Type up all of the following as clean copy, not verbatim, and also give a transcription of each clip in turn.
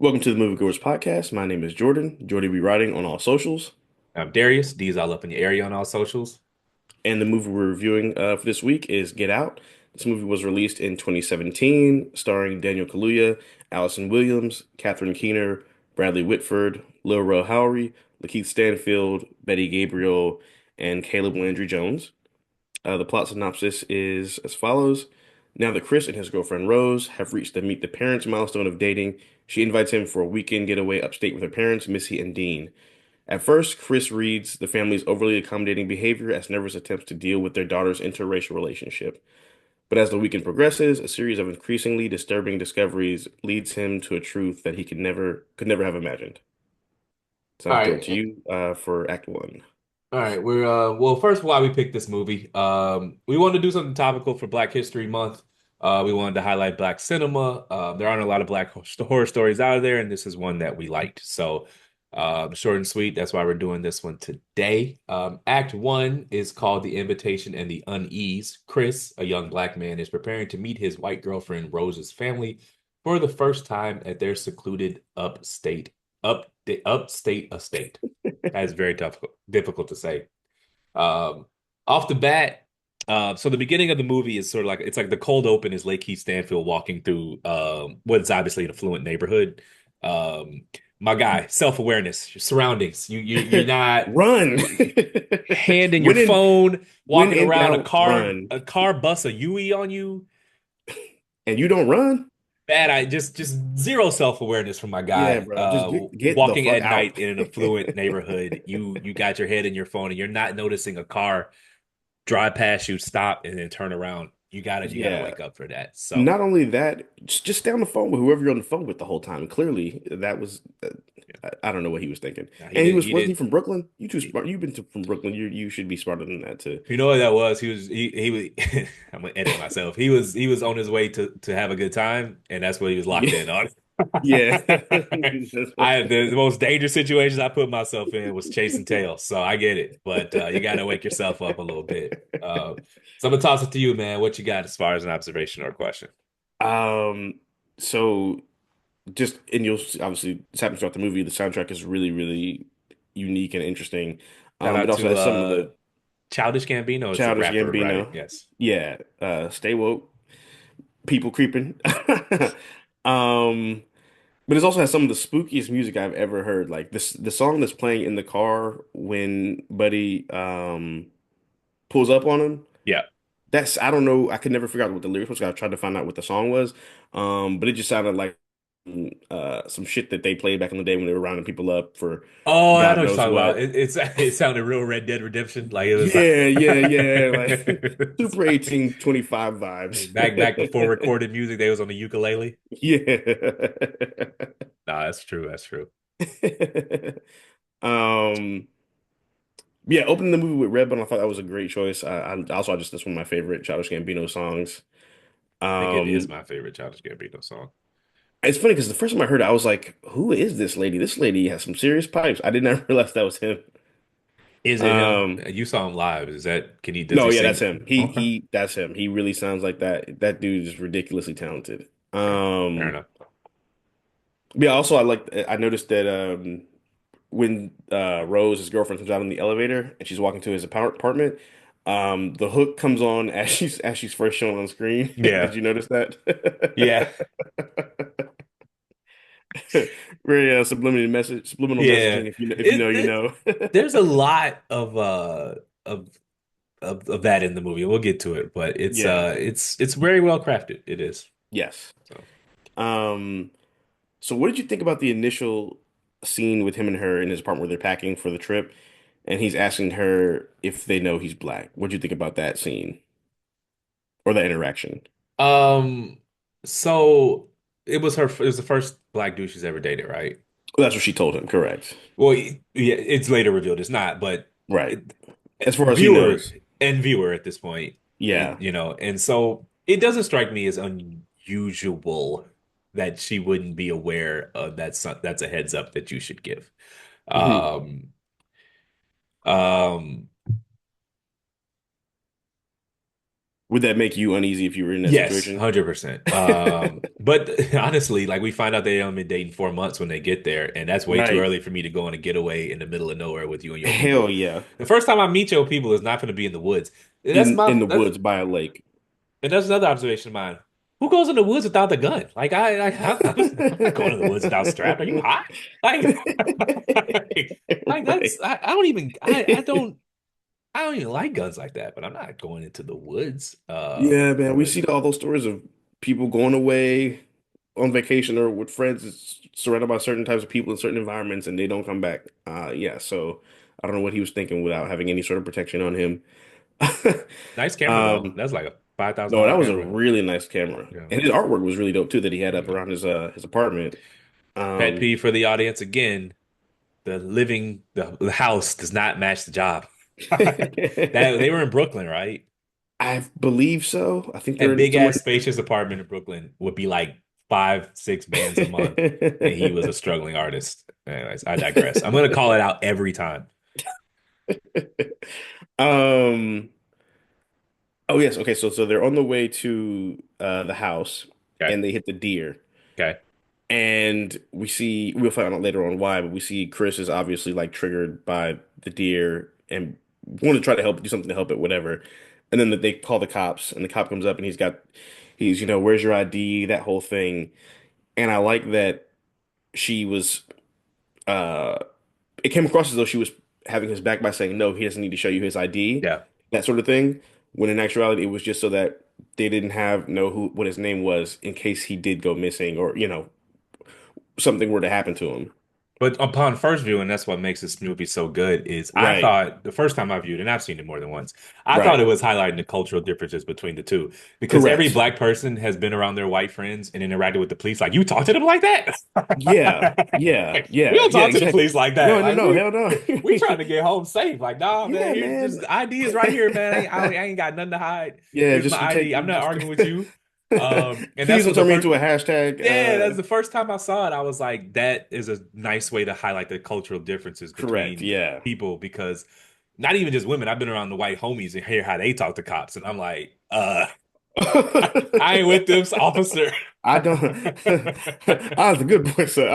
Welcome to the Movie Goers podcast. My name is Jordan. Jordy be writing on all socials. I'm Darius. D's all up in the area on all socials. And the movie we're reviewing for this week is Get Out. This movie was released in 2017, starring Daniel Kaluuya, Allison Williams, Catherine Keener, Bradley Whitford, Lil Rel Howery, Lakeith Stanfield, Betty Gabriel, and Caleb Landry Jones. The plot synopsis is as follows. Now that Chris and his girlfriend Rose have reached the meet the parents milestone of dating, she invites him for a weekend getaway upstate with her parents, Missy and Dean. At first, Chris reads the family's overly accommodating behavior as nervous attempts to deal with their daughter's interracial relationship. But as the weekend progresses, a series of increasingly disturbing discoveries leads him to a truth that he could never have imagined. So All I'll throw it to right. you for Act One. All right. Well, first, why we picked this movie. We wanted to do something topical for Black History Month. We wanted to highlight Black cinema. There aren't a lot of Black horror stories out there, and this is one that we liked. So, short and sweet. That's why we're doing this one today. Act one is called The Invitation and the Unease. Chris, a young Black man, is preparing to meet his white girlfriend Rose's family for the first time at their secluded upstate estate. That's very difficult to say. Um, Off the bat, so the beginning of the movie is sort of like it's like the cold open is Lakeith Stanfield walking through what's obviously an affluent neighborhood. Um, my guy, self-awareness, your surroundings. You're not Run! hand in your When in phone, when walking in around doubt, run. a car busts a Yui on you. And you don't run? Bad, I just zero self-awareness from my Yeah, guy. bro. Just get the Walking fuck at out. night in an affluent neighborhood, you got your head in your phone and you're not noticing a car drive past you, stop, and then turn around. You gotta Yeah. wake up for that. So Not only that, just stay on the phone with whoever you're on the phone with the whole time. Clearly, that was I don't know what he was thinking. yeah, And he was he wasn't he did. from Brooklyn? You too smart. From Brooklyn. You should be smarter than that too. You know what that was? He was. I'm gonna edit myself. He was on his way to have a good time, and that's what he was locked Yeah. in on. Yeah. The most dangerous situations I put myself in was chasing tails, so I get it. But you got to wake yourself up a little bit. So I'm gonna toss it to you, man. What you got as far as an observation or a question? Um, so just and you'll obviously this happens throughout the movie. The soundtrack is really, really unique and interesting. Shout It out also to has some of the Childish Gambino is the Childish rapper, right? Gambino. Yes. Yeah, stay woke, people creeping. Um, but it also has some of the spookiest music I've ever heard. Like the song that's playing in the car when Buddy pulls up on him. Yeah. That's I don't know. I could never figure out what the lyrics was. I tried to find out what the song was. But it just sounded like some shit that they played back in the day when they were rounding people up for Oh, I God know what you're knows talking about. what. It sounded real Red Dead Redemption. Like it was like Yeah, yeah, yeah. Like Super 1825 vibes. back before recorded music, they was on the ukulele. Yeah. Nah, that's true. That's true. Um, yeah, opening the movie with Redbone, I thought that was a great choice. I just that's one of my favorite Childish Gambino songs. I think it is Um, my favorite Childish Gambino song. it's funny because the first time I heard it, I was like, "Who is this lady? This lady has some serious pipes." I did not realize that was him. Is it him? Um, You saw him live. Does no, he yeah, that's sing? him. He Okay. he that's him. He really sounds like that. That dude is ridiculously talented. Okay. Fair enough. Yeah. Also, I noticed that when Rose, his girlfriend, comes out in the elevator and she's walking to his apartment, the hook comes on as she's first shown on screen. Did Yeah. you notice that? Yeah. Very subliminal Yeah. messaging. If you know, It, you it know. there's a lot of of that in the movie. We'll get to it, but Yeah. it's very well crafted. It is. Yes. So Um. So, what did you think about the initial scene with him and her in his apartment where they're packing for the trip, and he's asking her if they know he's black? What did you think about that scene or that interaction? um so it was the first black dude she's ever dated, right? Well, that's what she told him. Correct. Well, yeah, it's later revealed it's not, but Right. it, As far as he viewer knows. and viewer at this point, and Yeah. and so it doesn't strike me as unusual that she wouldn't be aware of that's a heads up that you should give. Hmm. Um, um, Would that make you uneasy if you were in that Yes, situation? 100%. But honestly, like we find out they only been dating 4 months when they get there, and that's way too Right. early for me to go on a getaway in the middle of nowhere with you and your Hell people. yeah. The first time I meet your people is not going to be in the woods. In the woods by a lake. And that's another observation of mine. Who goes in the woods without the gun? Like I'm not going in the woods without strapped. Are you hot? Like, like Right. that's I don't even I don't even like guns like that. But I'm not going into the woods. Yeah, man. We With see all those stories of people going away on vacation or with friends, surrounded by certain types of people in certain environments, and they don't come back. Yeah, so I don't know what he was thinking without having any sort of protection on him. nice camera though. Um, That's like a five thousand no, dollar that was a camera. really nice camera, Yeah. and his artwork was really dope too that he had up Yeah. around his apartment. Pet Um, peeve for the audience again. The house does not match the job. That they were in Brooklyn, right? I believe so. I think they're That in big somewhere. ass spacious apartment in Brooklyn would be like 5, 6 bands a month, and he was a struggling artist. Anyways, I digress. I'm gonna call it out every time. Um. Oh yes. Okay. So they're on the way to the house, Okay. and they hit the deer, Okay. and we'll find out later on why, but we see Chris is obviously like triggered by the deer and want to try to help do something to help it, whatever. And then they call the cops, and the cop comes up, and he's where's your ID, that whole thing. And I like that she was uh it came across as though she was having his back by saying no, he doesn't need to show you his ID, Yeah. that sort of thing. When in actuality, it was just so that they didn't have know who what his name was in case he did go missing or something were to happen to him. But upon first viewing, that's what makes this movie so good is I Right. thought the first time I viewed, and I've seen it more than once, I thought Right. it was highlighting the cultural differences between the two. Because every Correct. black person has been around their white friends and interacted with the police. Like, you talk to them like that? Yeah. Yeah. Like, we Yeah. don't Yeah. talk to the Exactly. police like that. No. No. Like No. Hell no. we trying to get home safe. Like, nah, man, Yeah, here's man. just ID is right here, man. I ain't got nothing to hide. Yeah. Here's Just my you take ID. I'm not just. arguing with you. And Please that's don't what the turn me first into a hashtag. yeah, that's the first time I saw it. I was like, that is a nice way to highlight the cultural differences Correct. between Yeah. people because not even just women. I've been around the white homies and hear how they talk to cops, and I'm like, I ain't with this officer. I don't. I was a good boy, sir.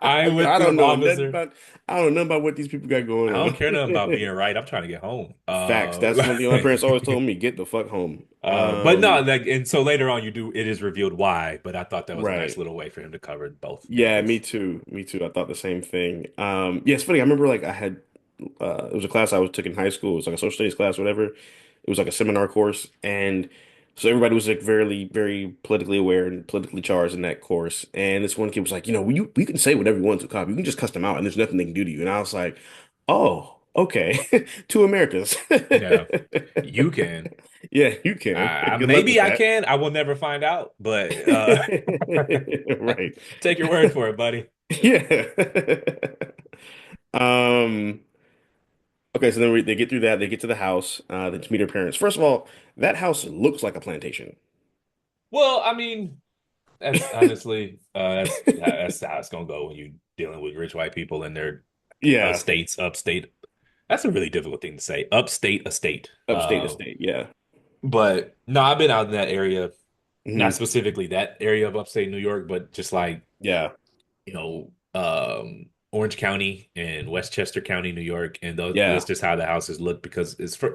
I ain't with I don't them know nothing officer. about. I don't know about what these people got I going don't on. care nothing about being right. I'm trying to get home. Facts. That's one thing my parents always told me: get the fuck home. But no, like, and so later on, it is revealed why. But I thought that was a nice Right. little way for him to cover both Yeah, me angles. too. Me too. I thought the same thing. Yeah, it's funny. I remember like I had it was a class I was took in high school. It was like a social studies class, whatever. It was like a seminar course, and so everybody was like very, very politically aware and politically charged in that course. And this one kid was like, you can say whatever you want to a cop. You can just cuss them out, and there's nothing they can do to you. And I was like, oh, okay, two Americas. Yeah, you can. Yeah, you can. Good luck Maybe with I that. can. I will never find out, but Right. take your word for it, buddy. Yeah. Um, okay, so then they get through that, they get to the house, they just meet her parents. First of all, that house looks like a plantation. Well, I mean, that's honestly, that's how it's gonna go when you're dealing with rich white people and their Yeah, estates, upstate. That's a really difficult thing to say. Upstate estate. upstate estate. Yeah. But no, I've been out in that area, not Hmm. specifically that area of upstate New York, but just like Yeah. Orange County and Westchester County, New York, and that's Yeah. just how the houses look because it's for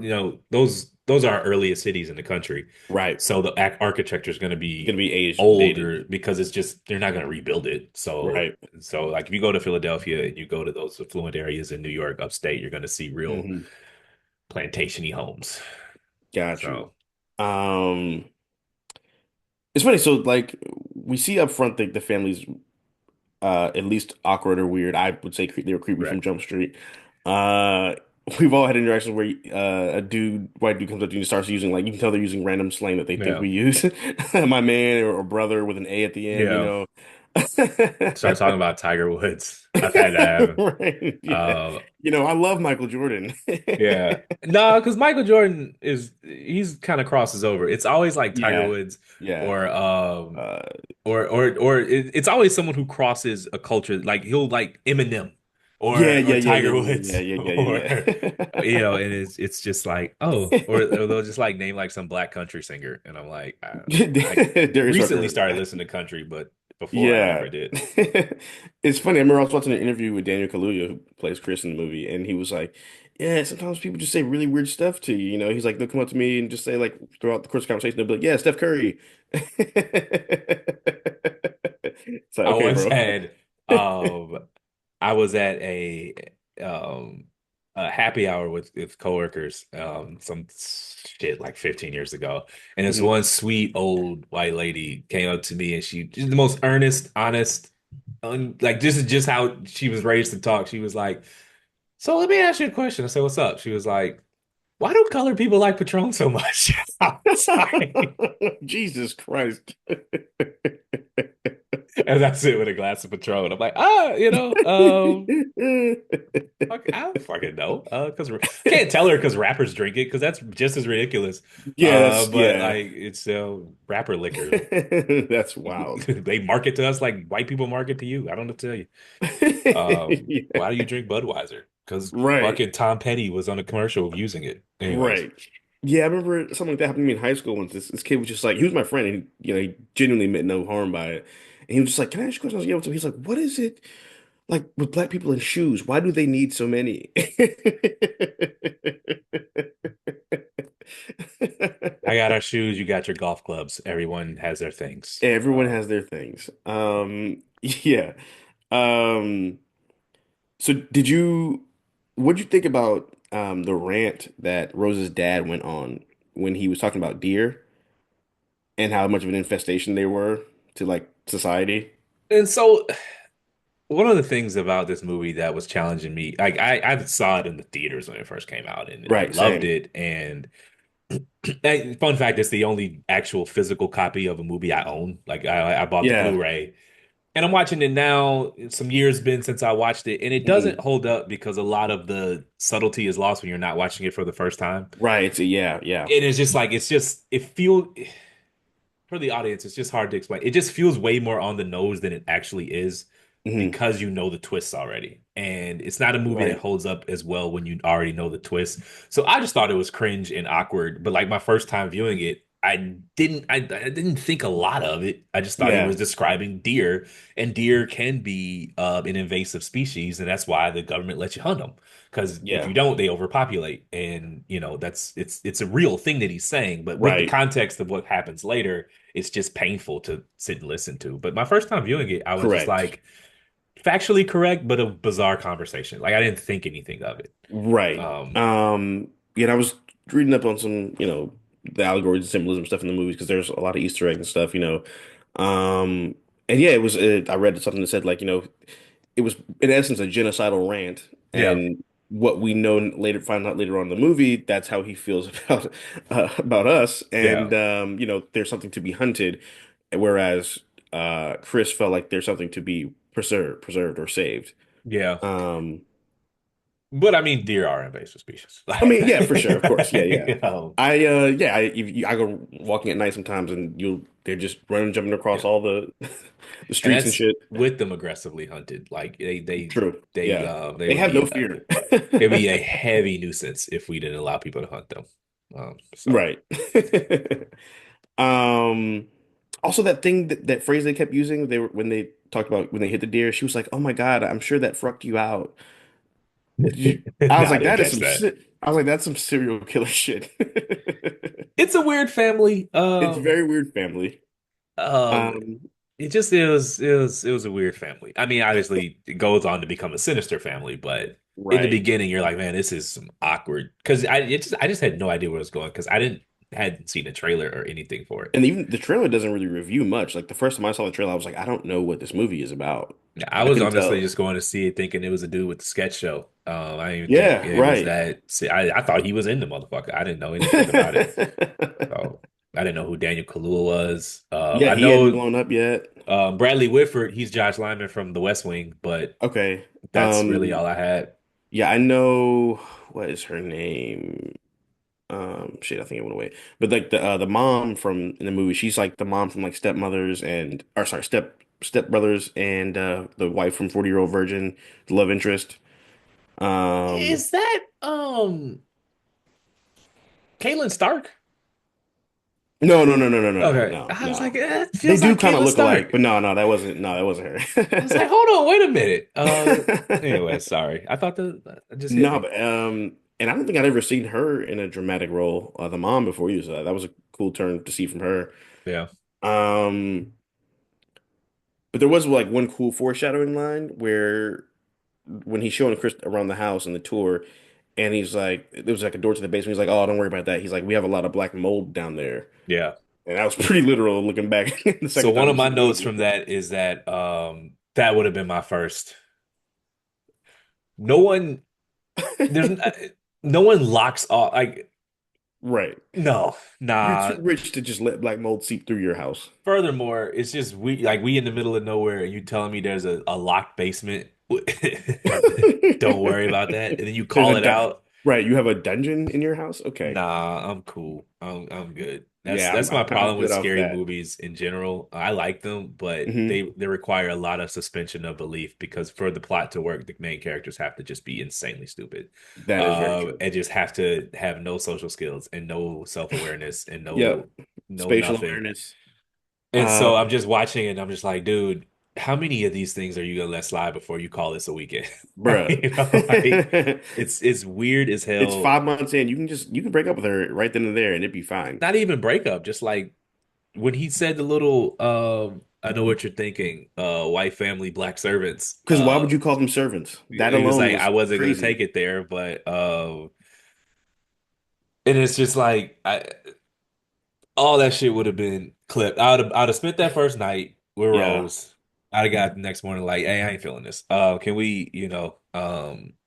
those are our earliest cities in the country, Right. so the architecture is going to It's be gonna be age dated. older because it's just they're not going to rebuild it. Right. So like if you go to Philadelphia and you go to those affluent areas in New York, upstate, you're going to see real Hmm. plantation-y homes. Got you. So Um, it's funny. So like we see up front the family's at least awkward or weird. I would say they were creepy from correct. Jump Street. Uh, we've all had interactions where white dude comes up to you and starts using like you can tell they're using random slang that they think Yeah, we use. My man or brother with an A at the end, yeah. Start talking about Tiger Woods. I've had that happen. Right? Yeah. Uh, I love Michael Jordan. Yeah. No, because Michael Jordan he's kind of crosses over. It's always like Tiger Yeah. Woods Yeah. or Uh, it's always someone who crosses a culture. Like he'll like Eminem. Yeah, or yeah, yeah, yeah, Tiger yeah, yeah, Woods yeah, or yeah, and it's just like, oh, or they'll just like name like some black country singer, and I'm like, I yeah. Darius recently Rucker. started listening to country, but before I Yeah. never did. It's funny. I remember I was watching an interview with Daniel Kaluuya, who plays Chris in the movie, and he was like, "Yeah, sometimes people just say really weird stuff to you. You know, he's like, they'll come up to me and just say like throughout the course of the conversation, they'll be like, yeah, Steph Curry." It's like, I okay, once bro. had um I was at um a happy hour with coworkers some shit like 15 years ago, and this Mhm. one sweet old white lady came up to me, and she's the most earnest, honest, like this is just how she was raised to talk. She was like, "So let me ask you a question." I said, "What's up?" She was like, "Why do colored people like Patron so much?" I was like, Jesus Christ. and that's it with a glass of Patron. I'm like, I don't fucking know. Because can't tell her because rappers drink it because that's just as ridiculous. Yeah, that's But yeah. like it's rapper liquor. That's wild. They market to us like white people market to you. I don't know what to tell you. Why do you Yeah. drink Budweiser? Because Right. fucking Tom Petty was on a commercial of using it. Anyways, Right. Yeah, I remember something like that happened to me in high school once. This kid was just like, he was my friend, and he genuinely meant no harm by it. And he was just like, "Can I ask you a question?" I was like, "Yeah, what's up?" He's like, "What is it like with black people in shoes? Why do they need so many?" I got our shoes. You got your golf clubs. Everyone has their things. Everyone has their things. Yeah. Um, so what'd you think about the rant that Rose's dad went on when he was talking about deer and how much of an infestation they were to like society? And so one of the things about this movie that was challenging me, like I saw it in the theaters when it first came out, and I Right, loved same. it. And fun fact, it's the only actual physical copy of a movie I own. Like I bought the Yeah. Blu-ray, and I'm watching it now. Some years been since I watched it, and it doesn't Mhm. hold up because a lot of the subtlety is lost when you're not watching it for the first time. Right. So yeah, yeah. It is just like it feels for the audience, it's just hard to explain. It just feels way more on the nose than it actually is Hmm. because you know the twists already. And it's not a movie that Right. holds up as well when you already know the twist. So I just thought it was cringe and awkward. But like my first time viewing it, I didn't think a lot of it. I just thought he was Yeah. describing deer, and deer can be an invasive species, and that's why the government lets you hunt them. Because if Yeah. you don't, they overpopulate, and it's a real thing that he's saying. But with the Right. context of what happens later, it's just painful to sit and listen to. But my first time viewing it, I was just Correct. like factually correct, but a bizarre conversation. Like I didn't think anything of it. Right. Um, Yeah, and I was reading up on some, the allegories and symbolism stuff in the movies because there's a lot of Easter eggs and stuff, Um, and yeah, I read something that said like, it was in essence a genocidal rant, yeah, and what we know later, find out later on in the movie, that's how he feels about us, yeah, and there's something to be hunted, whereas Chris felt like there's something to be preserved or saved. yeah. Um, But I mean, deer are invasive species. I mean, yeah, for sure, of course, yeah, yeah. Um, I go walking at night sometimes, and they're just running, jumping across yeah. all the the And streets and that's shit. with them aggressively hunted. Like True, yeah, they they would have no be fear. it'd be a heavy nuisance if we didn't allow people to hunt them. So Right. Um, Also that thing that phrase they kept using, they were when they talked about when they hit the deer, she was like, "Oh my God, I'm sure that frucked you out." I no, was I like, didn't "That is catch some that. shit." I was like, "That's some serial killer shit." It's a weird family. It's very weird family. Um, Um, it was a weird family. I mean, obviously, it goes on to become a sinister family, but in the right. beginning, you're like, man, this is some awkward because I just had no idea where it was going because I hadn't seen a trailer or anything for it. And even the trailer doesn't really review much. Like the first time I saw the trailer, I was like, I don't know what this movie is about. I I was couldn't honestly tell. just going to see it thinking it was a dude with the sketch show. I didn't even think Yeah, it was right. that. See, I thought he was in the motherfucker. I didn't know anything about it. So I didn't know who Daniel Kaluuya was. Yeah, I he hadn't know blown up yet. Bradley Whitford. He's Josh Lyman from The West Wing, but Okay. that's really all I had. Yeah, I know what is her name? Shit, I think it went away. But like the mom from in the movie, she's like the mom from like Stepmothers and or sorry, Step Brothers and the wife from 40 Year Old Virgin, the love interest. Um, Is that Caitlin Stark? no, no, no, no, no, no, no, Okay. no, I was like, no. eh, it They feels do like kind of Caitlin look alike, Stark. but no, no, that wasn't. No, that wasn't I was her. like, hold on, wait a minute. Anyway, sorry. I thought that just hit No, me. but and I don't think I'd ever seen her in a dramatic role, the mom before you, so that was a cool turn to see from her. Yeah. Um, but there was like one cool foreshadowing line where when he's showing Chris around the house in the tour, and he's like, there was like a door to the basement. He's like, "Oh, don't worry about that." He's like, "We have a lot of black mold down there," Yeah. and that was pretty literal looking back the So second one time of you see my the notes movie. from that is that that would have been my first. No one there's no one locks off like Right. no, You're nah. too rich to just let black mold seep through your house. Furthermore, it's just we in the middle of nowhere and you telling me there's a locked basement. Don't worry about that. And then you There's call a it du out. right. You have a dungeon in your house. Okay. Nah, I'm cool. I'm good. That's Yeah, that's my I'm kind of problem with good off scary that. movies in general. I like them, but Hmm. they require a lot of suspension of belief because for the plot to work, the main characters have to just be insanely stupid, That is very true. and just have to have no social skills and no self-awareness and Yep. no Spatial nothing. awareness. And so I'm Um, just watching it and I'm just like, dude, how many of these things are you gonna let slide before you call this a weekend? bruh. You know, like it's weird as It's hell. 5 months in. You can break up with her right then and there, and it'd be fine. Not even breakup, just like when he said the little I know what you're thinking, white family, black servants, Because why would you call them servants? That he was alone like, I was wasn't gonna take crazy. it there, but and it's just like all that shit would have been clipped. I'd have spent that first night with Yeah. Rose. I'd have got the next morning like, hey, I ain't feeling this. Can we,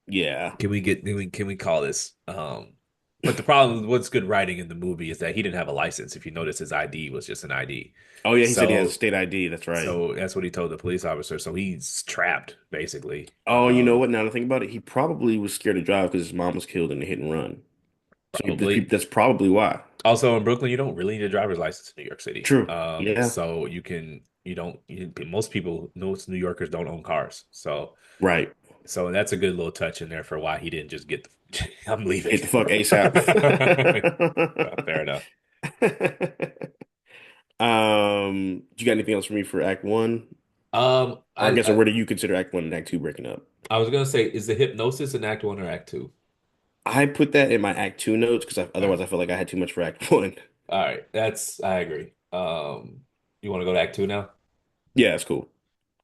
Yeah. can we call this? But the problem with what's good writing in the movie is that he didn't have a license. If you notice, his ID was just an ID. Oh yeah, he said he has a So state ID. That's right. so that's what he told the police officer. So he's trapped, basically. Oh, you know what? Now that I think about it, he probably was scared to drive because his mom was killed in a hit and run. So Probably. that's probably why. Also in Brooklyn, you don't really need a driver's license in New York City. True. Yeah. So you don't most people, most New Yorkers don't own cars. Right. So that's a good little touch in there for why he didn't just get I'm leaving. Get the fuck ASAP. Fair enough. You got anything else for me for Act One? Um, Or I I, guess, or I where do you consider Act One and Act Two breaking up? I was gonna say, is the hypnosis in Act One or Act Two? I put that in my Act Two notes because All right. otherwise I feel like I had too much for Act One. All right. I agree. You want to go to Act Two now? Yeah, it's cool.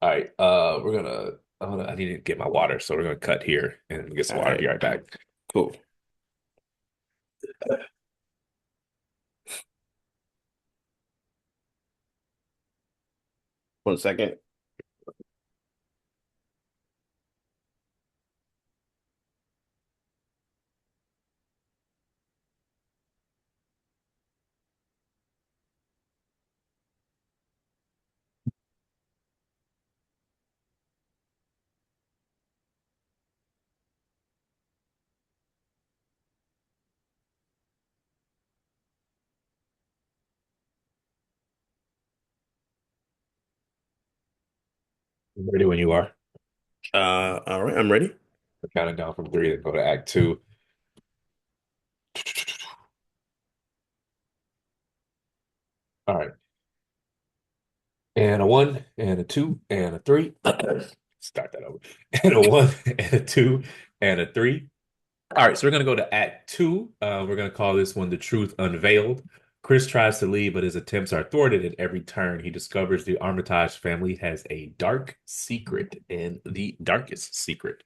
All right. I need to get my water, so we're gonna cut here and get All some water. Be right, right back. cool. 1 second. I'm ready when you are. All right, I'm ready. We're counting down from three to go to Act Two. All right. And a one, and a two, and a three. Start that over. And a one, and a two, and a three. All right, so we're gonna go to Act Two. We're gonna call this one "The Truth Unveiled." Chris tries to leave, but his attempts are thwarted at every turn. He discovers the Armitage family has a dark secret, and the darkest secret.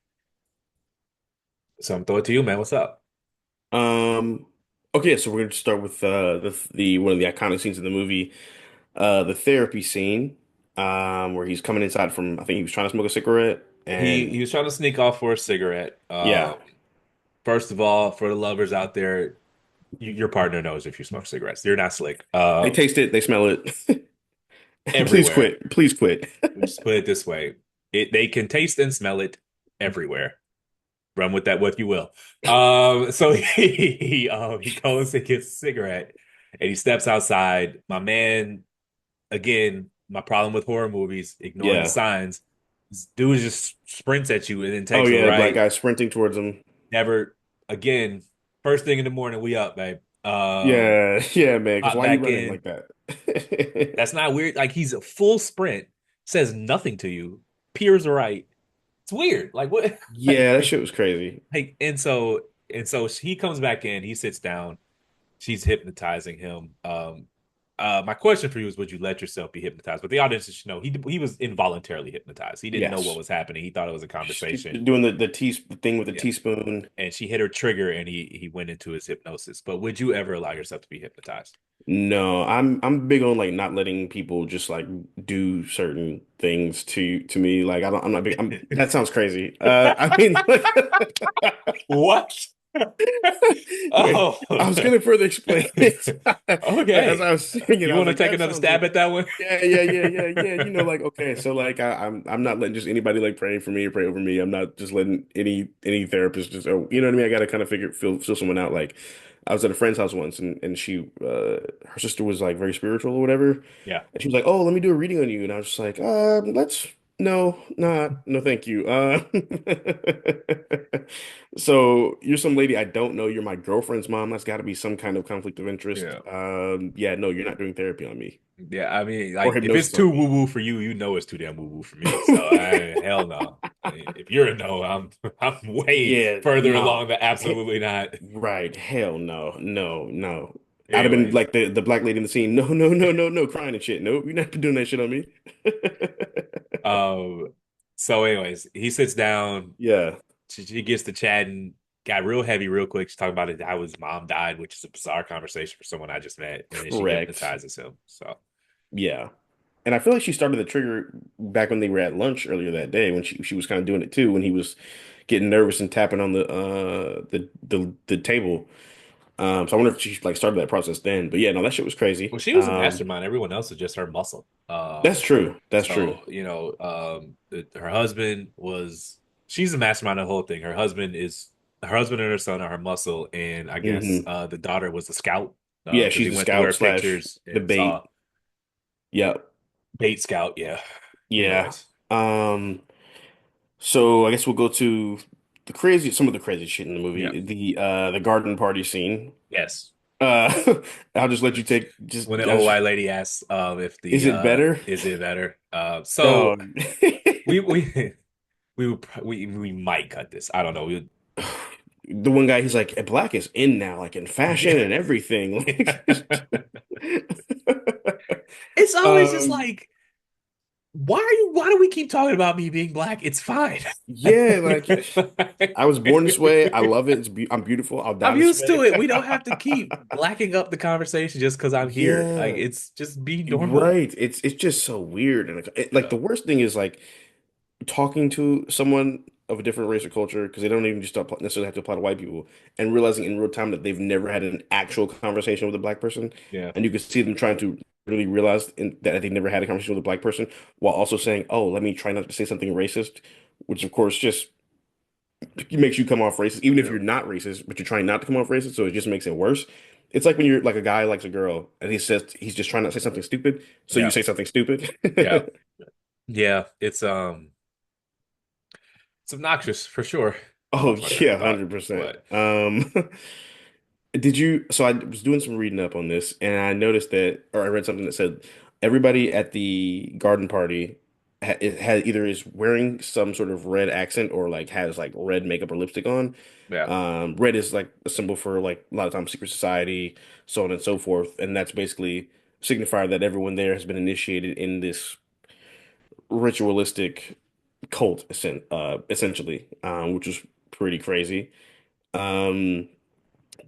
So I'm throwing it to you, man. What's up? Um, okay, so we're going to start with the one of the iconic scenes in the movie, the therapy scene, where he's coming inside from I think he was trying to smoke a cigarette, and He was trying to sneak off for a cigarette. yeah, First of all, for the lovers out there, your partner knows if you smoke cigarettes. You're not slick. they taste it, they smell it. Please Everywhere. quit, please quit. We just put it this way: they can taste and smell it everywhere. Run with that, what you will. So he goes and gets a cigarette, and he steps outside. My man, again, my problem with horror movies, ignoring the Yeah, signs. This dude just sprints at you and then Oh takes a yeah, the black right. guy sprinting towards him. Never again. First thing in the morning, we up, babe. Yeah, yeah, man. Because Hop why are you back running in. like that? That's not weird. Like he's a full sprint, says nothing to you, peers right. It's weird. Like what? Yeah, that shit was crazy. Like and so he comes back in. He sits down. She's hypnotizing him. My question for you is, would you let yourself be hypnotized? But the audience should know he was involuntarily hypnotized. He didn't know what Yes. was happening. He thought it was a conversation. Doing the thing with the Yeah. teaspoon. And she hit her trigger and he went into his hypnosis. But would you ever allow yourself to be hypnotized? No, I'm big on like not letting people just like do certain things to me. Like I'm not big. That sounds crazy. I mean, What? wait, Oh, I was gonna further explain it as okay. I was saying it. You I was want to like, take that another sounds stab at that one? yeah, yeah, yeah, yeah, yeah. Like okay, so like I'm not letting just anybody like pray for me or pray over me. I'm not just letting any therapist just oh, you know what I mean. I got to kind of feel someone out. Like I was at a friend's house once, and she her sister was like very spiritual or whatever, Yeah. and she was like, oh, let me do a reading on you, and I was just like, let's. No, not no, thank you. So you're some lady I don't know. You're my girlfriend's mom. That's got to be some kind of conflict of interest. Yeah. Yeah, no, you're not doing therapy on me Yeah, I mean, or like if it's hypnosis on too me. woo woo for you, you know it's too damn woo woo for me. So hell no. I mean, if you're a no, I'm way Yeah, further no. along than absolutely not. Right. Hell no. No, no. I'd have been Anyways, like the black lady in the scene. No, no, no, no, no, crying and shit. Nope, you're not doing that shit on me. um, he sits down. Yeah, She gets to chatting. Got real heavy real quick. She's talking about it, how his mom died, which is a bizarre conversation for someone I just met. And then she correct. hypnotizes him. So Yeah. And I feel like she started the trigger back when they were at lunch earlier that day when she was kind of doing it too when he was getting nervous and tapping on the table. So I wonder if she like started that process then. But yeah, no, that shit was well, crazy. she was a mastermind. Everyone else is just her muscle. That's true. That's true. So her husband was she's the mastermind of the whole thing. Her husband and her son are her muscle, and I guess Hmm. the daughter was a scout Yeah, because he she's the went through scout her slash pictures the and saw bait. Yeah. bait scout. Yeah. Yeah. Anyways, Um, so I guess we'll go to some of the crazy shit in the yeah. movie. The garden party scene. Yes. I'll just let you take When the I old just, white lady asks if is the it better? is it better? Oh, So we we we might cut this. I don't know. the one guy, he's like, black is in now, like in fashion and everything. It's always just Um, like, why do we keep talking about me being black? It's fine. yeah, like I was born this way. I love it. I'm beautiful. I'll die I'm this used to way. it. We don't have to keep blacking up the conversation just because I'm here. Like Yeah, it's just be normal. right. It's just so weird, and like Yeah. the worst thing is like talking to someone of a different race or culture because they don't even just necessarily have to apply to white people and realizing in real time that they've never had an actual conversation with a black person, Yeah. and you can see them trying to really realize that they never had a conversation with a black person while also saying, "Oh, let me try not to say something racist," which of course just makes you come off racist, even if Yeah. you're not racist, but you're trying not to come off racist, so it just makes it worse. It's like when you're like a guy likes a girl and he says he's just trying not to say something stupid, so you Yeah. say something stupid. Yeah. Yeah. It's obnoxious for sure. I Oh lost my train yeah, of thought. 100%. But Did you? So I was doing some reading up on this, and I noticed that, or I read something that said everybody at the garden party it had either is wearing some sort of red accent or like has like red makeup or lipstick on. yeah. Red is like a symbol for like a lot of times secret society, so on and so forth, and that's basically signifier that everyone there has been initiated in this ritualistic cult, essentially, which was pretty crazy. Um,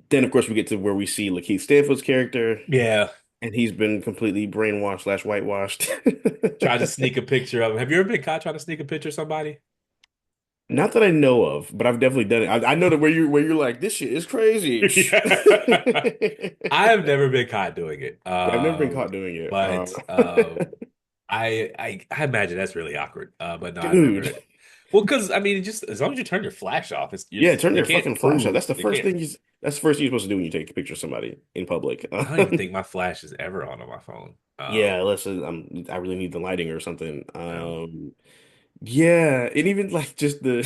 then, of course, we get to where we see Lakeith Stanfield's character, Yeah. and he's been completely brainwashed slash whitewashed. Try to sneak a picture of him. Have you ever been caught trying to sneak a picture of somebody? Not that I know of, but I've definitely done it. I know that where you're like, this shit is crazy. Yeah. I have never been caught doing it. Yeah, I've never been caught doing it. But I imagine that's really awkward. But no, I've Dude, never. Well, because I mean, just as long as you turn your flash off, yeah, turn they your can't fucking flash out. prove they can't. That's the first thing you're supposed to do when you take a picture of somebody in public. I don't even think my flash is ever on my phone. Yeah, unless I really need the lighting or something. Yeah. Yeah, and even like just the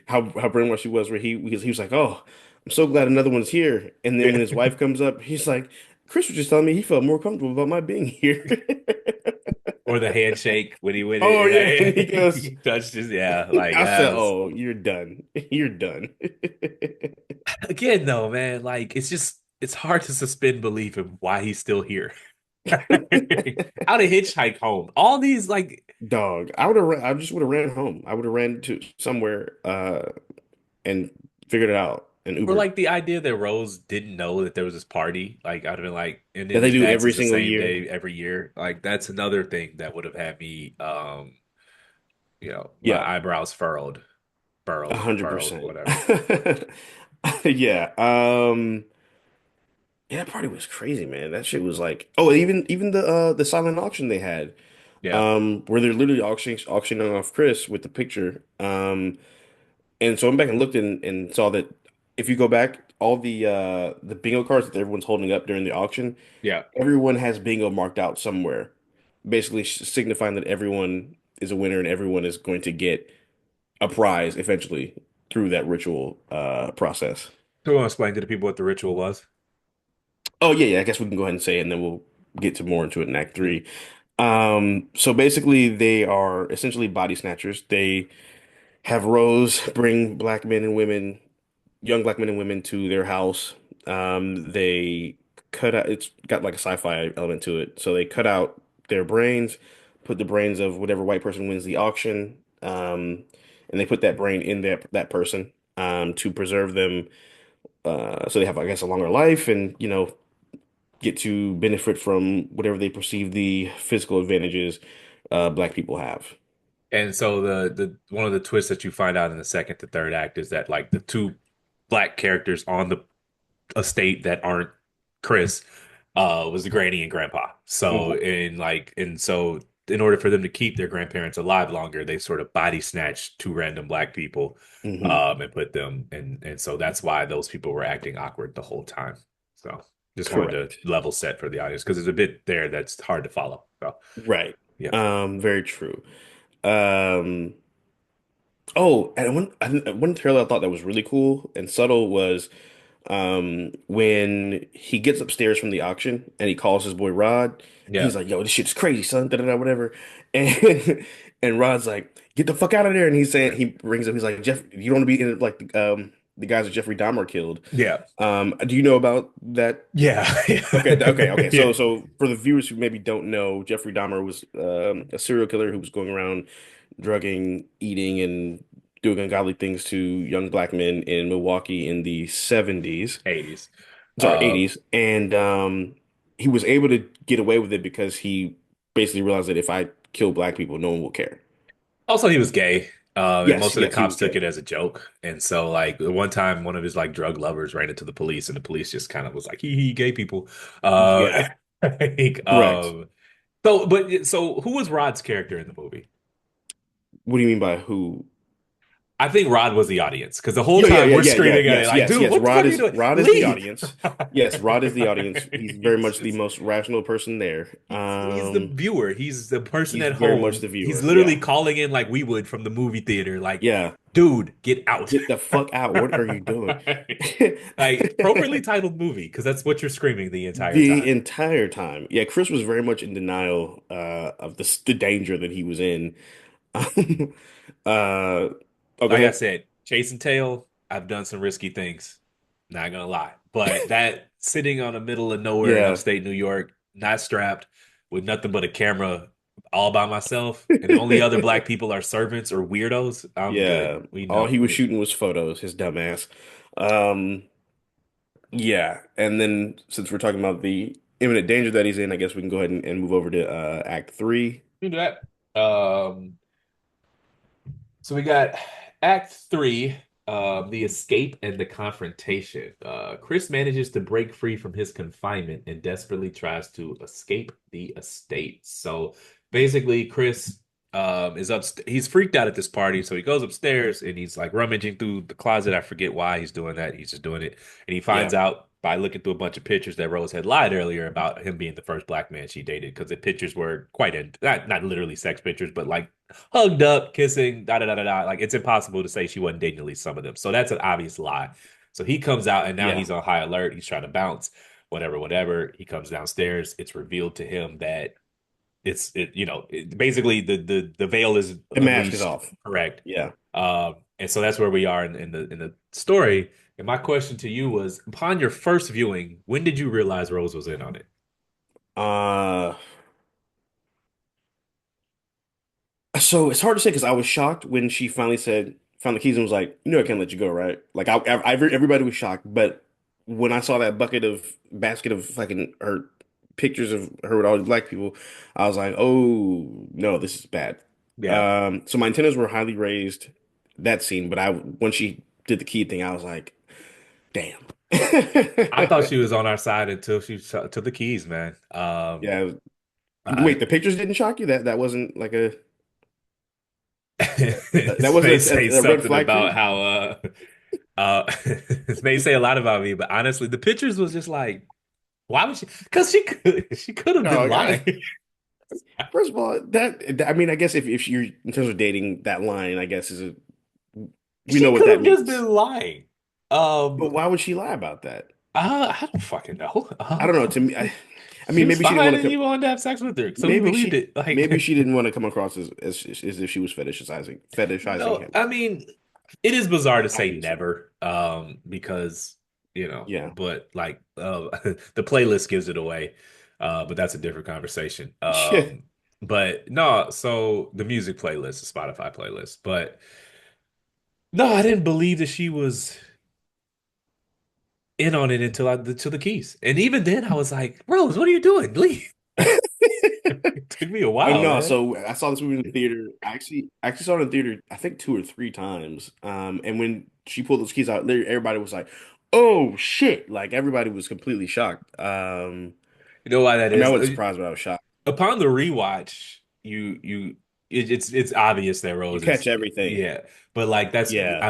how brainwashed he was, where he was like, "Oh, I'm so glad another one's here." And then when his wife comes up, he's like, "Chris was just telling me he felt more comfortable about my being here." Or the handshake when he went Oh yeah, and he in, goes, he touched his, yeah, like "I said, that was oh, you're done. You're done." again though, man, like it's hard to suspend belief in why he's still here. How to hitchhike home. All these like Dog, I would have. I just would have ran home. I would have ran to somewhere and figured it out and or Ubered. like the idea that Rose didn't know that there was this party, like I'd have been like, and That then they the do dance every is the single same year. day every year. Like that's another thing that would have had me my Yeah, eyebrows a hundred furrowed, percent. whatever. Yeah. Yeah, that party was crazy, man. That shit was like, oh, and even the silent auction they had, Yeah, where they're literally auctioning off Chris with the picture. And so I went back and looked and saw that if you go back, all the bingo cards that everyone's holding up during the auction, yeah. everyone has bingo marked out somewhere, basically signifying that everyone is a winner and everyone is going to get a prize eventually through that ritual process. So we'll explain to the people what the ritual was. Oh yeah, yeah. I guess we can go ahead and say it, and then we'll get to more into it in Act Yeah. Three. So basically, they are essentially body snatchers. They have Rose bring black men and women, young black men and women, to their house. They cut out. It's got like a sci-fi element to it. So they cut out their brains, put the brains of whatever white person wins the auction, and they put that brain in that person to preserve them. So they have, I guess, a longer life, and get to benefit from whatever they perceive the physical advantages black people have. And so the one of the twists that you find out in the second to third act is that like the two black characters on the estate that aren't Chris was the granny and grandpa. So Hmm. in order for them to keep their grandparents alive longer, they sort of body snatched two random black people Hmm. and put them and so that's why those people were acting awkward the whole time. So just wanted to Correct. level set for the audience because there's a bit there that's hard to follow. So Right. yeah. Very true. Um, oh, and one trailer I thought that was really cool and subtle was when he gets upstairs from the auction and he calls his boy Rod and Yeah. he's like, "Yo, this shit's crazy, son." Da da da, whatever. And and Rod's like, "Get the fuck out of there!" And he brings up, he's like, "Jeff, you don't want to be in it like the guys that Jeffrey Dahmer killed." Yeah. Do you know about that? Yeah. Okay, okay. So Yeah. so for the viewers who maybe don't know, Jeffrey Dahmer was a serial killer who was going around drugging, eating, and doing ungodly things to young black men in Milwaukee in the 70s, 80s. sorry, Uh, 80s. And he was able to get away with it because he basically realized that if I kill black people, no one will care. Also, he was gay, and Yes, most of the yes, he cops was took it gay. as a joke. And so, like one time, one of his like drug lovers ran into the police, and the police just kind of was like, "Hee gay people." Yeah, Like, correct. so who was Rod's character in the movie? What do you mean by who? I think Rod was the audience because the whole Yeah. time we're Yeah. screaming at it Yes, like, yes, "Dude, yes. what the fuck are you doing? Rod is the Leave!" audience. Yes, Rod is the audience. He's very He's much the just most rational person there. he's the viewer. He's the person He's at very much home. the He's viewer. literally Yeah. calling in like we would from the movie theater, like, Yeah. dude, get out. Get the fuck out. What are you doing? Like appropriately titled movie, because that's what you're screaming the entire The time. entire time. Yeah, Chris was very much in denial of the danger that he was in. Oh, go Like I ahead. said, chase and tail, I've done some risky things. Not gonna lie. But that sitting on the middle of nowhere in Yeah. upstate New York, not strapped, with nothing but a camera all by myself, and the only other black people are servants or weirdos, I'm good. Yeah. We All know. he was shooting was photos, his dumbass. Um, yeah. And then since we're talking about the imminent danger that he's in, I guess we can go ahead and move over to Act Three. Do that. So we got Act Three, the escape and the confrontation. Chris manages to break free from his confinement and desperately tries to escape the estate. So basically, Chris is up. He's freaked out at this party, so he goes upstairs and he's like rummaging through the closet. I forget why he's doing that. He's just doing it, and he finds Yeah. out by looking through a bunch of pictures that Rose had lied earlier about him being the first black man she dated because the pictures were quite not literally sex pictures, but like hugged up, kissing, da da da da da. Like it's impossible to say she wasn't dating at least some of them. So that's an obvious lie. So he comes out and now Yeah, he's on high alert. He's trying to bounce, whatever, whatever. He comes downstairs. It's revealed to him that basically the veil is the mask is unleashed. off. Correct. Yeah. And so that's where we are in the story. And my question to you was, upon your first viewing, when did you realize Rose was in on it? Uh, so it's hard to say because I was shocked when she finally found the keys and was like, "You know, I can't let you go, right?" Like, everybody was shocked, but when I saw that basket of fucking her pictures of her with all these black people, I was like, "Oh no, this is bad." Yeah. So my antennas were highly raised that scene, but I when she did the key thing, I was like, "Damn." I thought she was on our side until she took the keys, man. Yeah. I Wait, the pictures didn't shock you? That wasn't like that This may wasn't say a red something flag for about you? how this may say a lot about me, but honestly, the pictures was just like, why would she? Because she could have been No, lying. first of all, I mean, I guess if you're in terms of dating, that line, I guess we know She what could that have just means. been lying. But Um, why would she lie about that? I don't fucking know. I don't know. To me, I She mean, was maybe she didn't fine want to and you come. wanted to have sex with her, so we Maybe believed she, it. Like, maybe she didn't want to come across as if she was fetishizing no, him. I mean, it is bizarre to I say think so. never, because Yeah. but like the playlist gives it away, but that's a different conversation. But no, so the music playlist, the Spotify playlist, but no, I didn't believe that she was in on it until the keys, and even then, I was like, Rose, what are you doing? Leave. It took me a Oh while, no! man. So I saw this movie in the theater. I actually saw it in the theater. I think two or three times. And when she pulled those keys out, literally everybody was like, "Oh shit!" Like everybody was completely shocked. You know why that I mean, I is? wasn't surprised, but I was shocked. Upon the rewatch, it's obvious that You Rose catch is, everything. yeah, but like that's Yeah.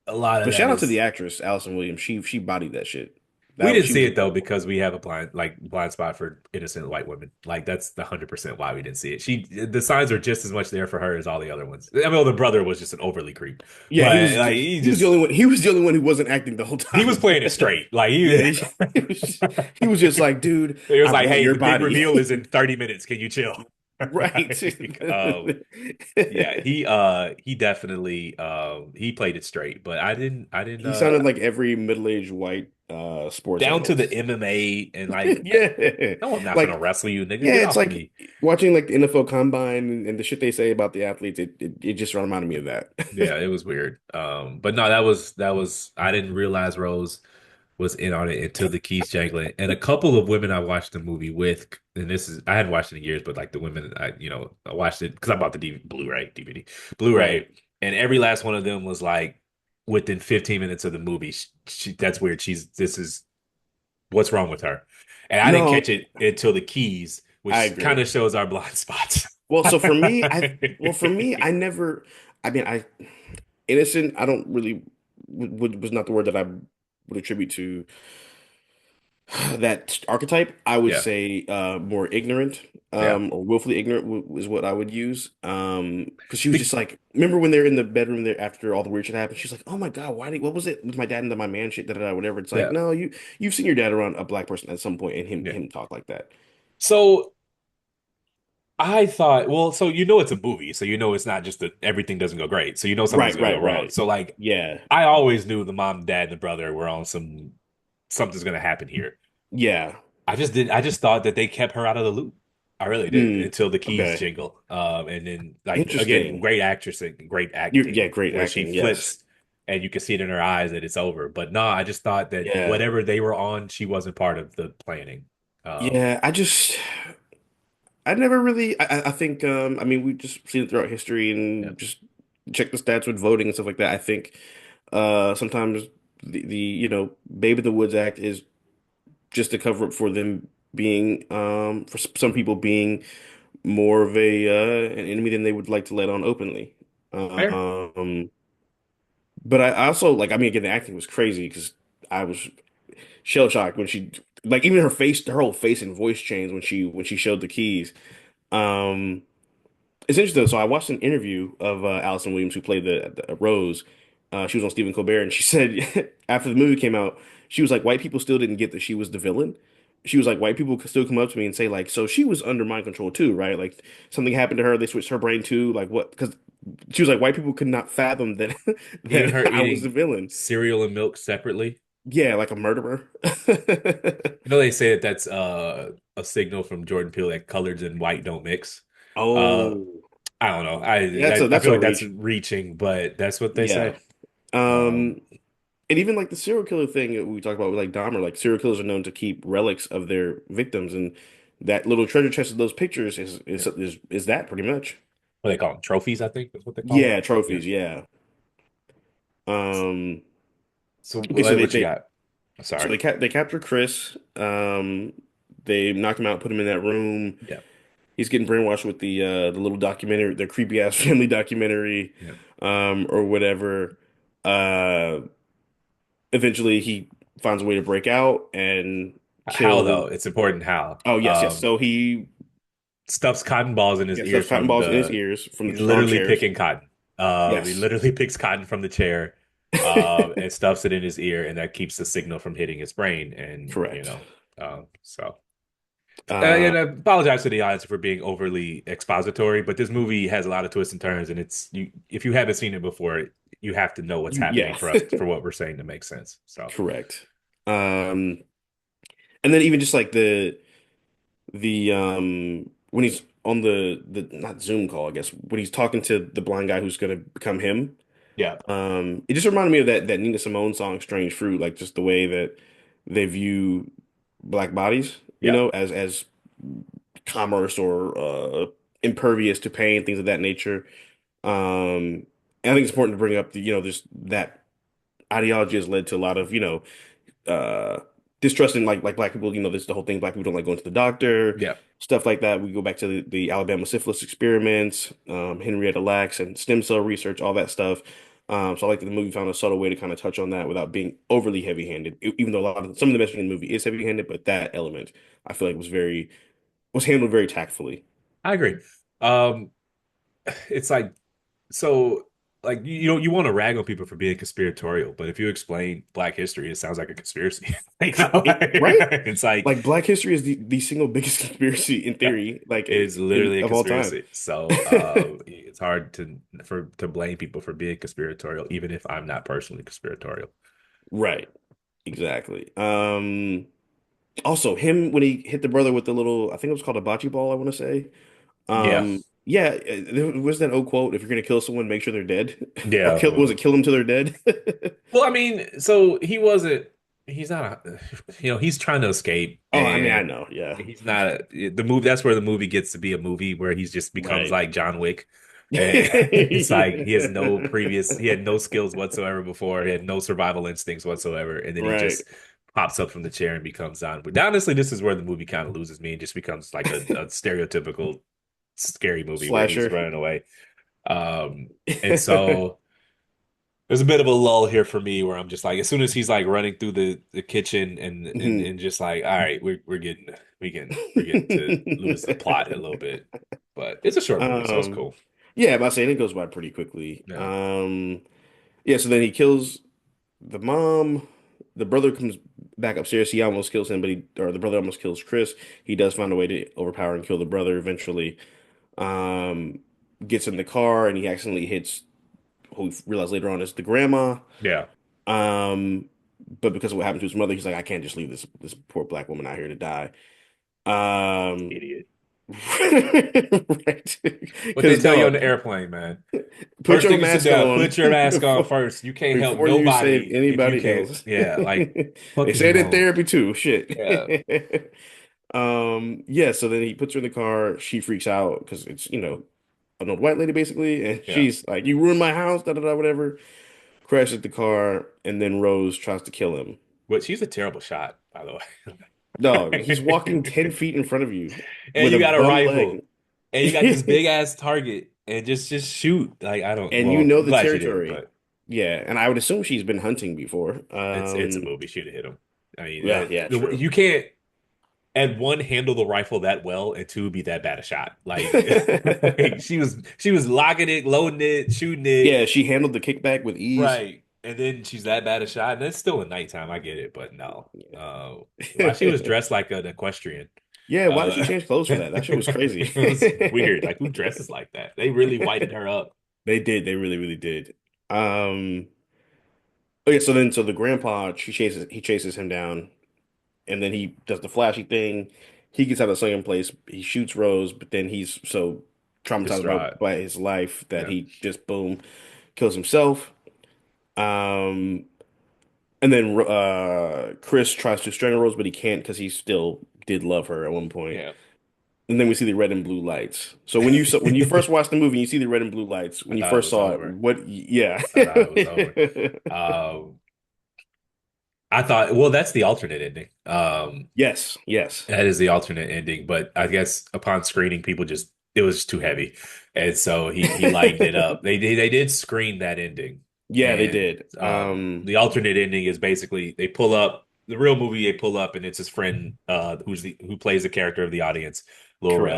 a lot of But that shout out to the is. actress, Allison Williams. She bodied that shit. We didn't She see was it though incredible. because we have a blind spot for innocent white women. Like that's the 100% why we didn't see it. The signs are just as much there for her as all the other ones. I mean, well, the brother was just an overly creep, Yeah, but like he he was the just only one. He was the only one who wasn't acting the whole he was time. playing it straight. Like he Yeah, he was just like, dude, it was I like, want hey, your the big body. reveal is in 30 minutes. Can you chill? Right. Like, yeah, he definitely he played it straight, but I didn't He sounded like every middle-aged white sports down to the analyst. MMA and like, Yeah. no, I'm not gonna Like, wrestle you, nigga. yeah, Get it's off like me. watching like the NFL Combine and the shit they say about the athletes. It just reminded me of that. Yeah, it was weird. But no, that was I didn't realize Rose was in on it until the keys jangling. And a couple of women I watched the movie with, and this is I hadn't watched it in years, but like the women I watched it because I bought the Blu-ray, DVD, Right. Blu-ray, and every last one of them was like within 15 minutes of the movie, that's weird. This is what's wrong with her. And I didn't No, catch it until the keys, I which kind agree. of shows our blind spots. Well, so for me, I never, I mean, innocent, I don't really, was not the word that I would attribute to that archetype. I would Yeah, say more ignorant, yeah. or willfully ignorant is what I would use. Because she was Be- just like, remember when they're in the bedroom there after all the weird shit happened? She's like, oh my God, what was it with my dad and my man shit, da da da, whatever. It's like, yeah, no, you've seen your dad around a black person at some point and yeah. him talk like that. So I thought, well, so it's a movie, so it's not just that everything doesn't go great. So something's Right, gonna go right, wrong. right. So like Yeah, I always knew the mom, dad, and the brother were on something's gonna happen here. yeah. I just thought that they kept her out of the loop. I really did Hmm. until the keys Okay. jingle. And then like again, Interesting. great actress and great Yeah, acting great where she acting. Yes. flips and you can see it in her eyes that it's over. But no, I just thought that Yeah. whatever they were on, she wasn't part of the planning. Um, Yeah. I never really, I think, I mean, we've just seen it throughout history yeah, and just check the stats with voting and stuff like that. I think, sometimes the Babe in the Woods Act is just a cover up for them being, for some people being more of an enemy than they would like to let on openly. fair. Um, but I also, like, I mean, again, the acting was crazy because I was shell shocked when like, even her whole face and voice changed when she showed the keys. Um, It's interesting. So I watched an interview of Allison Williams, who played the Rose. She was on Stephen Colbert, and she said after the movie came out, she was like, white people still didn't get that she was the villain. She was like, white people could still come up to me and say like, so she was under mind control too, right? Like something happened to her, they switched her brain too. Like what? Because she was like, white people could not fathom that Even that her I was the eating villain. cereal and milk separately. Yeah, like a murderer. You know, they say that that's a signal from Jordan Peele that colors and white don't mix. Uh, Oh, I don't know. yeah, I that's feel a like that's reach. reaching, but that's what they Yeah. say. Um, Um, And even like the serial killer thing that we talked about with like Dahmer, like serial killers are known to keep relics of their victims, and that little treasure chest of those pictures yeah. is that pretty much. What they call them? Trophies, I think that's what they call them. Yeah, Yeah. trophies. Yeah. Um. So Okay, so what you got? Sorry. they capture Chris. They knocked him out, put him in that room. Yeah. He's getting brainwashed with the little documentary, the creepy ass family documentary, Yeah. or whatever. Uh. Eventually, he finds a way to break out and How kill. though? It's important how. Oh yes, yes. So he Stuffs cotton balls in his stuffs ears cotton from balls in his the ears from he's the literally armchairs. picking cotton. He Yes, literally picks cotton from the chair, and stuffs it in his ear, and that keeps the signal from hitting his brain. And correct. so Uh, and I apologize to the audience for being overly expository, but this movie has a lot of twists and turns, and it's you if you haven't seen it before, you have to know what's happening yeah, for us for what we're saying to make sense. So correct. Um, and then even just like the when he's on the not Zoom call, I guess when he's talking to the blind guy who's gonna become him. yeah, It just reminded me of that Nina Simone song "Strange Fruit," like just the way that they view black bodies, yeah, as commerce or impervious to pain, things of that nature. And I think it's important to bring up this that ideology has led to a lot of, uh, distrust in like black people. This the whole thing. Black people don't like going to the doctor, yeah. stuff like that. We go back to the Alabama syphilis experiments, Henrietta Lacks, and stem cell research, all that stuff. So I like that the movie found a subtle way to kind of touch on that without being overly heavy-handed. Even though some of the messaging in the movie is heavy-handed, but that element I feel like was handled very tactfully. I agree. Um, it's like so like you want to rag on people for being conspiratorial, but if you explain Black history, it sounds like a conspiracy. Right? It's like Like Black history is the single biggest conspiracy in yeah, theory, like it's literally a of all time. conspiracy. So it's hard to blame people for being conspiratorial, even if I'm not personally conspiratorial. Right. Exactly. Also him when he hit the brother with the little, I think it was called a bocce ball, I want to say. Yeah. Yeah, there was that old quote, if you're gonna kill someone, make sure they're dead. Or Yeah. kill them till they're dead? Well, I mean, so he's not he's trying to escape Oh, I mean, I and know, yeah. he's not the movie. That's where the movie gets to be a movie where he's just becomes Right. like John Wick. And it's like he had no skills whatsoever before. He had no survival instincts whatsoever. And then he Right. just pops up from the chair and becomes John Wick. Honestly, this is where the movie kind of loses me and just becomes like a stereotypical scary movie where he's Slasher. running away. And so there's a bit of a lull here for me where I'm just like, as soon as he's like running through the kitchen Mhm. and just like, all right, we're getting to lose the plot a little bit. But it's a short movie, so it's Um, cool. yeah, but I'm saying it goes by pretty quickly. Yeah. Yeah, so then he kills the mom. The brother comes back upstairs. He almost kills him, or the brother almost kills Chris. He does find a way to overpower and kill the brother eventually. Um, Gets in the car and he accidentally hits who we realize later on is the grandma. Yeah. Um, but because of what happened to his mother, he's like, I can't just leave this poor black woman out here to die. Um, Idiot. right. What they Because tell you on dog, the airplane, man. put First your thing you should mask do, on put your mask on before, first. You can't help before you save nobody if you anybody can't. else. Yeah, like They fuck is say it in wrong. therapy too. Shit. Yeah. Yeah, so then he puts her in the car. She freaks out because it's, an old white lady basically, and Yeah. she's like, "You ruined my house," da da da, whatever. Crashes the car, and then Rose tries to kill him. But she's a terrible shot, by the Dog, he's walking 10 way. feet in front of you And with you a got a bum rifle leg. and you got this big ass target and just shoot. Like I don't. And you Well, know I'm the glad she didn't, territory. but Yeah, and I would assume she's been hunting before. it's a movie. She'd have hit him. I mean, Yeah, yeah, you true. can't. and one, handle the rifle that well, and two, be that bad a shot. Like she was locking it, loading it, shooting it. Yeah, she handled the kickback with ease. Right. And then she's that bad a shot. And it's still at nighttime. I get it, but no. Why she was dressed like an equestrian. Yeah, why did she Uh, change clothes for that? That shit was crazy. it was weird. Like, who dresses like that? They really whitened her up. They did. They really, really did. Um, oh yeah, so the grandpa he chases him down, and then he does the flashy thing. He gets out of the same place. He shoots Rose, but then he's so traumatized Distraught. by his life that Yeah. he just boom kills himself. Um, and then Chris tries to strangle Rose, but he can't because he still did love her at one point. Yeah. And then we see the red and blue lights. So when you first watch the movie, you see the red and blue lights. I When you thought it first was saw it, over. what? Yeah, I thought it was over. Um, I thought, well, that's the alternate ending. yes, yes, That is the alternate ending, but I guess upon screening, people just it was too heavy, and so he lightened it up. They did screen that ending, yeah, they and did. the alternate ending is basically they pull up the real movie. They pull up, and it's his friend who plays the character of the audience, Lil Correct.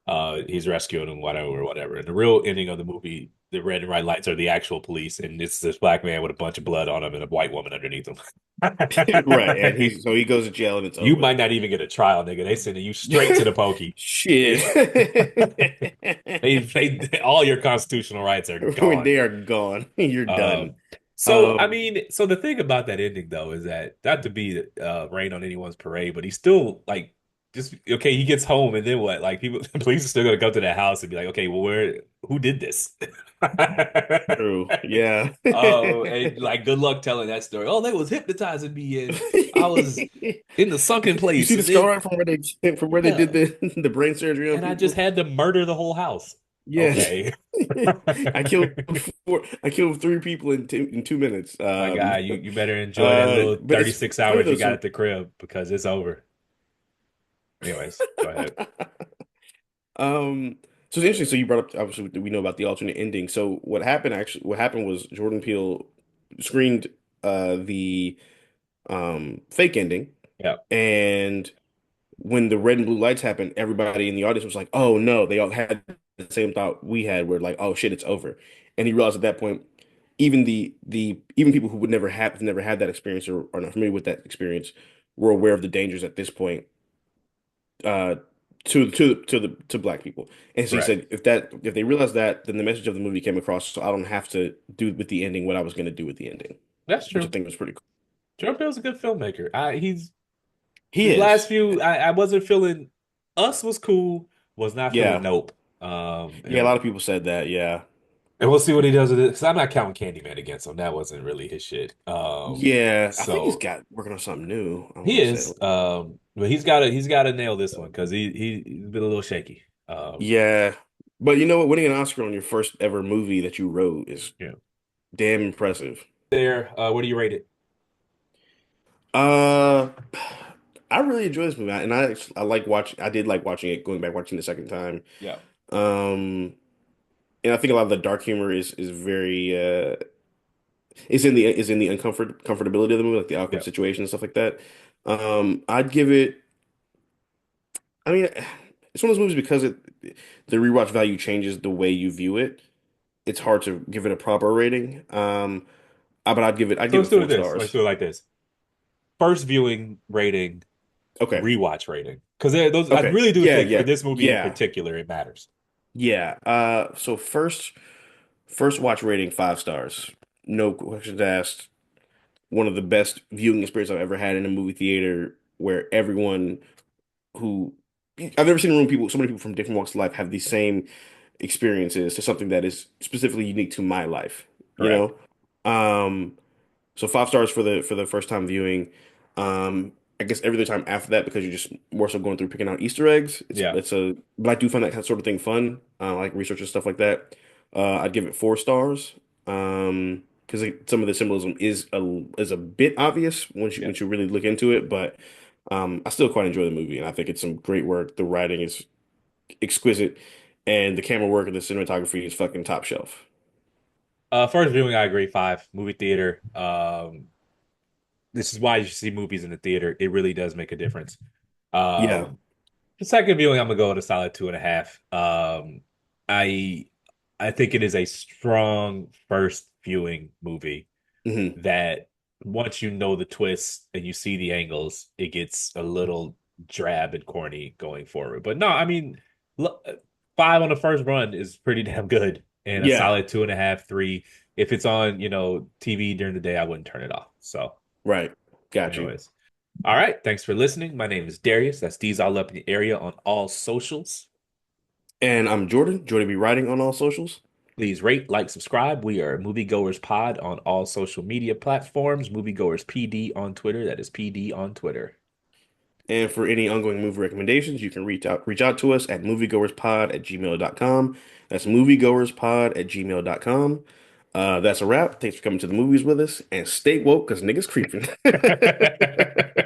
Rel. He's rescuing him, whatever, or whatever. And the real ending of the movie, the red and white lights are the actual police, and it's this black man with a bunch of blood on him and a white woman underneath him. Right, and he goes to jail and it's You over. might not even get a trial, nigga. They sending you straight to the pokey. Shit. All your constitutional rights are When gone. they are gone, you're done. Um, so I Um, mean, so the thing about that ending though is that not to be rain on anyone's parade, but he's still like just okay. He gets home and then what? Like people, the police are still gonna come to that house and be like, okay, well, who did this? True. Yeah. Oh, and like good luck telling that story. Oh, they was hypnotizing me and I was in the sunken You place see the and then scar from where they did yeah. the brain surgery on And I just people? had to murder the whole house. Yeah. Okay. I killed three people in 2 minutes. My guy, you better enjoy that little But it's 36 funny hours though. you got So at the crib because it's over. Anyways, go ahead. Um, so it's interesting. So you brought up obviously we know about the alternate ending. So what happened was Jordan Peele screened the fake ending, Yeah. and when the red and blue lights happened, everybody in the audience was like, "Oh no!" They all had the same thought we had, where like, "Oh shit, it's over." And he realized at that point, even people who would never had that experience or are not familiar with that experience were aware of the dangers at this point uh to black people. And so he Right. said if they realize that, then the message of the movie came across, so I don't have to do with the ending what I was going to do with the ending, That's which I true. think was pretty cool. Jordan Peele's a good filmmaker. He's He his last is. few I wasn't feeling Us was cool, was not feeling Yeah. Nope. Yeah, a lot of people said that. Yeah. And we'll see what he does with it. Because I'm not counting Candyman against him. That wasn't really his shit. Yeah, I think he's So got working on something new, I he want to say. is. But he's gotta nail this one because he's been a little shaky. Yeah. But you know what? Winning an Oscar on your first ever movie that you wrote is Yeah. damn impressive. There. What do you rate it? Uh, I really enjoy this movie, and I like watching. I did like watching it, going back watching the second time. Yeah. Um, and I think a lot of the dark humor is very is in the comfortability of the movie, like the awkward Yeah. situation and stuff like that. I'd give it. I mean, it's one of those movies because the rewatch value changes the way you view it. It's hard to give it a proper rating. But I'd So give let's it do it four like this. Let's stars. do it like this. First viewing rating, Okay. rewatch rating. Because those I Okay. really do Yeah, think for yeah. this movie in Yeah. particular, it matters. Yeah. So first watch rating 5 stars. No questions asked. One of the best viewing experiences I've ever had in a movie theater where everyone who I've never seen a room people so many people from different walks of life have the same experiences to something that is specifically unique to my life, you Correct. know? So 5 stars for the first time viewing. I guess every other time after that, because you're just more so going through picking out Easter eggs. Yeah. But I do find that kind of sort of thing fun. Like research and stuff like that. I'd give it 4 stars. Because some of the symbolism is a bit obvious Yeah. once you really look into it, but I still quite enjoy the movie, and I think it's some great work. The writing is exquisite, and the camera work and the cinematography is fucking top shelf. First viewing, I agree. Five. Movie theater. This is why you should see movies in the theater. It really does make a difference. Yeah. The second viewing, I'm gonna go with a solid 2.5. I I think it is a strong first viewing movie Hmm. that once you know the twists and you see the angles, it gets a little drab and corny going forward. But no, I mean, look, five on the first run is pretty damn good, and a Yeah. solid 2.5, three. If it's on, TV during the day, I wouldn't turn it off. So, Right. Got you. anyways, all right. Thanks for listening. My name is Darius. That's D's all up in the area on all socials. And I'm Jordan. Jordan be writing on all socials. Please rate, like, subscribe. We are Movie Goers Pod on all social media platforms. Movie Goers PD on Twitter. That is PD on Twitter. And for any ongoing movie recommendations, you can reach out to us at moviegoerspod@gmail.com. That's moviegoerspod@gmail.com. That's a wrap. Thanks for coming to the movies with us, and stay woke because niggas creeping.